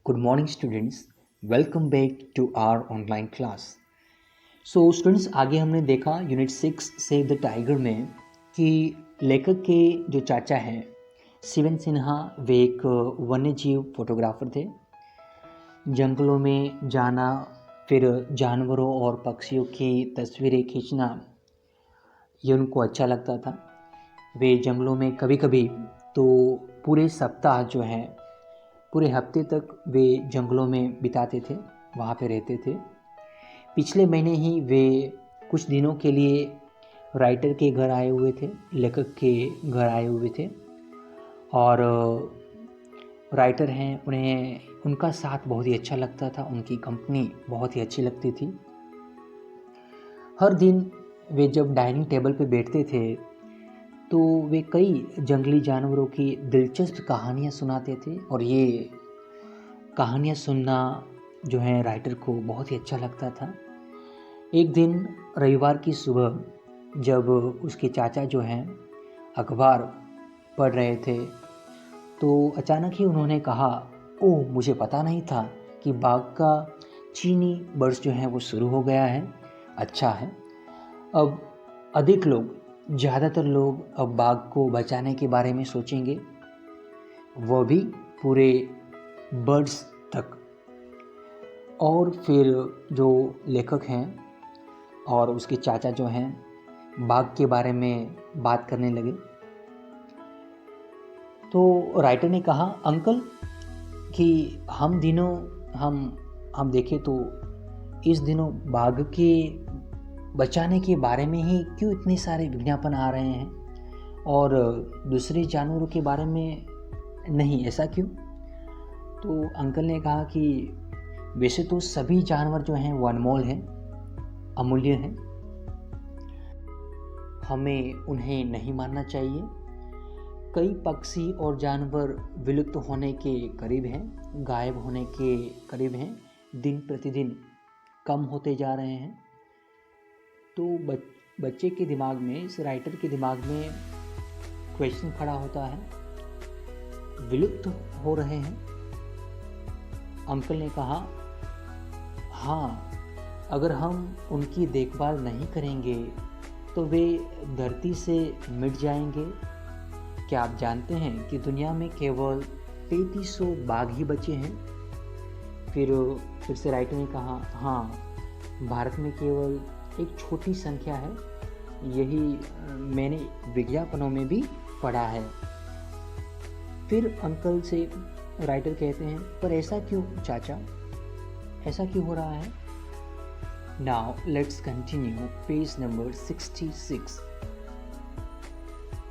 Good morning, students. Welcome back to our online class. So, students आगे हमने देखा unit 6 save the tiger में कि लेखक के जो चाचा हैं शिवन सिन्हा वे एक वन्यजीव फोटोग्राफर थे। जंगलों में जाना, फिर जानवरों और पक्षियों की तस्वीरें खींचना ये उनको अच्छा लगता था। वे जंगलों में कभी कभी तो पूरे सप्ताह जो है पूरे हफ्ते तक वे जंगलों में बिताते थे, वहाँ पे रहते थे। पिछले महीने ही वे कुछ दिनों के लिए राइटर के घर आए हुए थे, लेखक के घर आए हुए थे और राइटर हैं, उन्हें उनका साथ बहुत ही अच्छा लगता था, उनकी कंपनी बहुत ही अच्छी लगती थी। हर दिन वे जब डाइनिंग टेबल पे बैठते थे तो वे कई जंगली जानवरों की दिलचस्प कहानियाँ सुनाते थे और ये कहानियाँ सुनना जो है राइटर को बहुत ही अच्छा लगता था। एक दिन रविवार की सुबह जब उसके चाचा जो हैं अखबार पढ़ रहे थे तो अचानक ही उन्होंने कहा, ओह मुझे पता नहीं था कि बाघ का चीनी बर्स जो है वो शुरू हो गया है। अच्छा है, अब अधिक लोग ज़्यादातर लोग अब बाघ को बचाने के बारे में सोचेंगे, वह भी पूरे बर्ड्स तक। और फिर जो लेखक हैं और उसके चाचा जो हैं बाघ के बारे में बात करने लगे तो राइटर ने कहा, अंकल कि हम देखें तो इस दिनों बाघ के बचाने के बारे में ही क्यों इतने सारे विज्ञापन आ रहे हैं और दूसरे जानवरों के बारे में नहीं, ऐसा क्यों? तो अंकल ने कहा कि वैसे तो सभी जानवर जो हैं वो अनमोल हैं, अमूल्य हैं, हमें उन्हें नहीं मारना चाहिए। कई पक्षी और जानवर विलुप्त होने के करीब हैं, गायब होने के करीब हैं, दिन प्रतिदिन कम होते जा रहे हैं। तो बच्चे के दिमाग में, इस राइटर के दिमाग में क्वेश्चन खड़ा होता है, विलुप्त हो रहे हैं? अंकल ने कहा, हाँ, अगर हम उनकी देखभाल नहीं करेंगे तो वे धरती से मिट जाएंगे। क्या आप जानते हैं कि दुनिया में केवल 3300 बाघ ही बचे हैं? फिर से राइटर ने कहा, हाँ, भारत में केवल एक छोटी संख्या है, यही मैंने विज्ञापनों में भी पढ़ा है। फिर अंकल से राइटर कहते हैं, पर ऐसा क्यों चाचा, ऐसा क्यों हो रहा है? Now let's continue page number 66.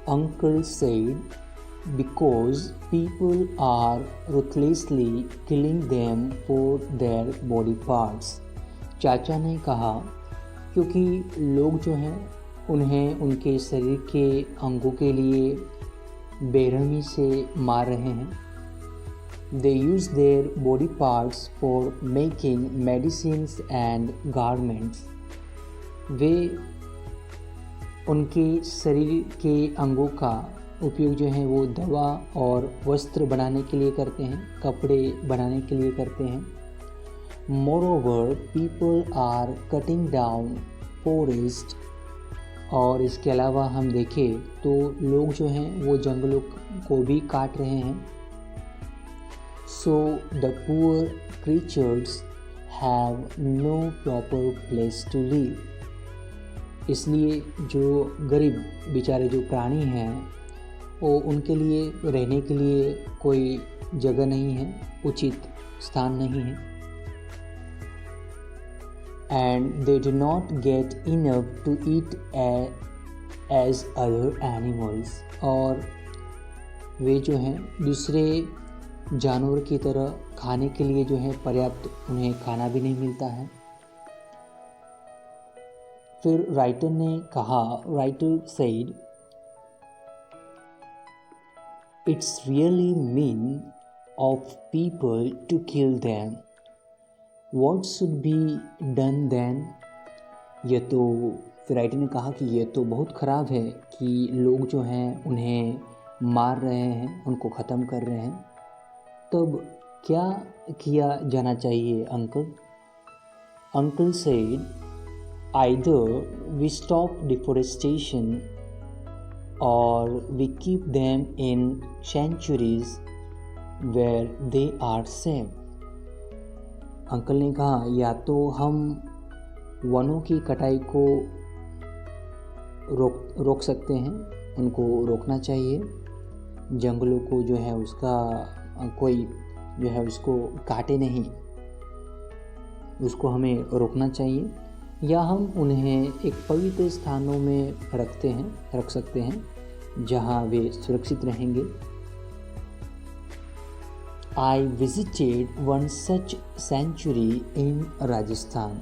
Uncle said, because people are ruthlessly killing them for their body parts. चाचा ने कहा, क्योंकि लोग जो हैं उन्हें उनके शरीर के अंगों के लिए बेरहमी से मार रहे हैं। They use their body parts for making medicines and garments. वे उनके शरीर के अंगों का उपयोग जो है वो दवा और वस्त्र बनाने के लिए करते हैं, कपड़े बनाने के लिए करते हैं। Moreover, people are cutting down forest. और इसके अलावा हम देखें तो लोग जो हैं वो जंगलों को भी काट रहे हैं। So the poor creatures have no proper place to live. इसलिए जो गरीब बेचारे जो प्राणी हैं वो उनके लिए रहने के लिए कोई जगह नहीं है, उचित स्थान नहीं है। And they do not get enough to eat as other animals. और वे जो हैं दूसरे जानवर की तरह खाने के लिए जो है पर्याप्त उन्हें खाना भी नहीं मिलता है। फिर राइटर ने कहा, writer said, it's really mean of people to kill them. What should be done then? ये तो फिर राइटर ने कहा कि ये तो बहुत ख़राब है कि लोग जो हैं उन्हें मार रहे हैं, उनको ख़त्म कर रहे हैं। तब क्या किया जाना चाहिए uncle? Uncle said, either we stop deforestation or we keep them in sanctuaries where they are safe. Uncle ने कहा, या तो हम वनों की कटाई को रोक सकते हैं, उनको रोकना चाहिए, जंगलों को जो है उसका कोई जो है उसको काटे नहीं, उसको हमें रोकना चाहिए, या हम उन्हें एक पवित्र स्थानों में रख सकते हैं जहां वे सुरक्षित रहेंगे। I visited one such sanctuary in Rajasthan.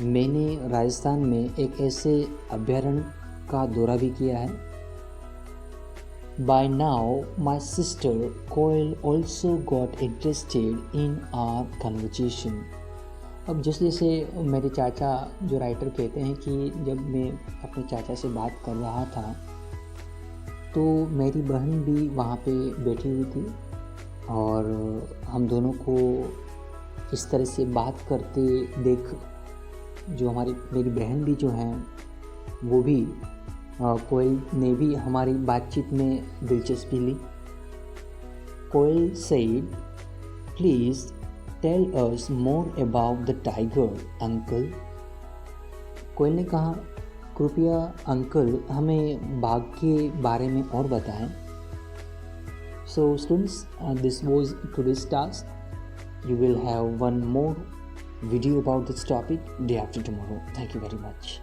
मैंने राजस्थान में एक ऐसे अभयारण्य का दौरा भी किया है। By now, my sister Coil also got interested in our conversation. अब जैसे जैसे मेरे चाचा जो राइटर कहते हैं कि जब मैं अपने चाचा से बात कर रहा था तो मेरी बहन भी वहाँ पे बैठी हुई थी और हम दोनों को इस तरह से बात करते देख जो मेरी बहन भी जो हैं वो भी कोयल ने भी हमारी बातचीत में दिलचस्पी ली। Koyal said, please tell us more about the tiger uncle. Koyal ने कहा, कृपया अंकल हमें बाघ के बारे में और बताएं। So students, this was today's task. You will have one more video about this topic day after tomorrow. Thank you very much.